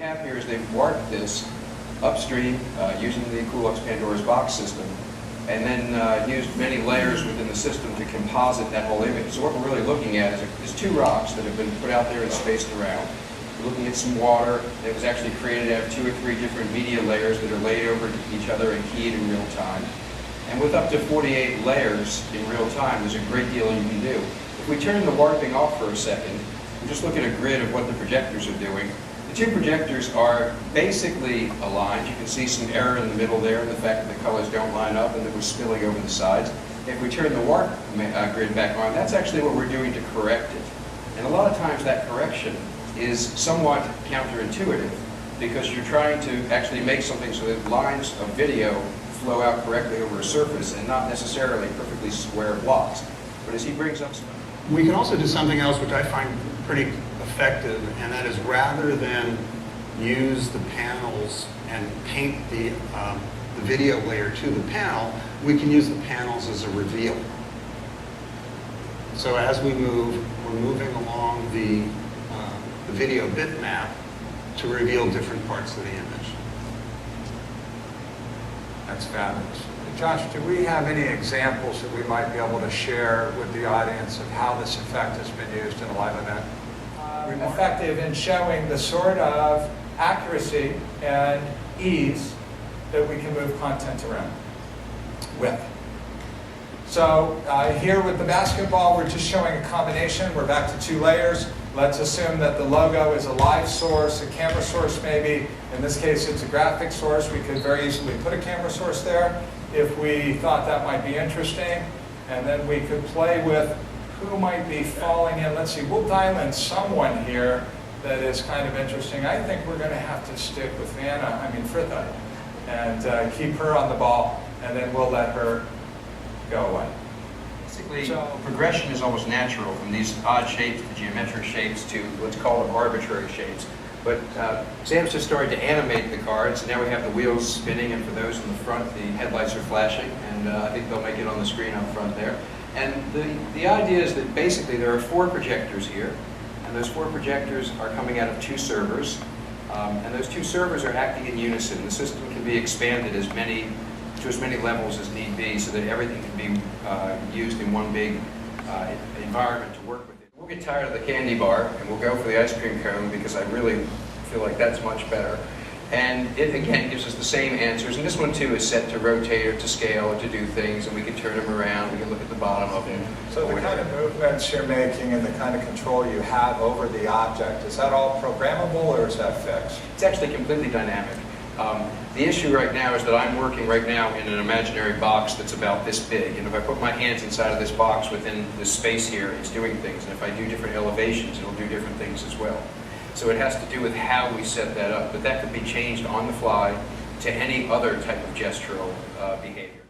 have here is they've warped this upstream using the Coolux Pandora's box system, and then used many layers within the system to composite that whole image. So what we're really looking at is two rocks that have been put out there and spaced around. We're looking at some water that was actually created out of 2 or 3 different media layers that are laid over each other and keyed in real time. And with up to 48 layers in real time, there's a great deal you can do. If we turn the warping off for a second, and just look at a grid of what the projectors are doing, the two projectors are basically aligned. You can see some error in the middle there, and the fact that the colors don't line up and that we're spilling over the sides. If we turn the warp grid back on, that's actually what we're doing to correct it. And a lot of times that correction is somewhat counterintuitive, because you're trying to actually make something so that lines of video flow out correctly over a surface and not necessarily perfectly square blocks. But as he brings up some... We can also do something else which I find pretty effective, and that is rather than use the panels and paint the video layer to the panel, we can use the panels as a reveal. So as we move, we're moving along the video bitmap to reveal different parts of the image. That's fabulous. Josh, do we have any examples that we might be able to share with the audience of how this effect has been used in a live event? Effective in showing the sort of accuracy and ease that we can move content around with. So here with the basketball, we're just showing a combination. We're back to 2 layers. Let's assume that the logo is a live source, a camera source maybe. In this case, it's a graphic source. We could very easily put a camera source there if we thought that might be interesting. And then we could play with who might be falling in. Let's see, we'll dial in someone here that is kind of interesting. I think we're going to have to stick with Fritha, and keep her on the ball, and then we'll let her go away. Basically, progression is almost natural from these odd shapes, the geometric shapes, to let's call them arbitrary shapes. But Sam's just started to animate the cards, and now we have the wheels spinning, and for those in the front, the headlights are flashing, and I think they'll make it on the screen up front there. And the idea is that basically there are 4 projectors here, and those 4 projectors are coming out of 2 servers, and those 2 servers are acting in unison. The system can be expanded to as many levels as need be, so that everything can be used in one big environment to work with it. We'll get tired of the candy bar, and we'll go for the ice cream cone, because I really feel like that's much better. And it, again, gives us the same answers. And this one, too, is set to rotate or to scale or to do things, and we can turn them around. We can look at the bottom of it. So the kind of movements you're making and the kind of control you have over the object, is that all programmable or is that fixed? It's actually completely dynamic. The issue right now is that I'm working right now in an imaginary box that's about this big, and if I put my hands inside of this box within this space here, it's doing things, and if I do different elevations, it'll do different things as well. So it has to do with how we set that up, but that could be changed on the fly to any other type of gestural behavior.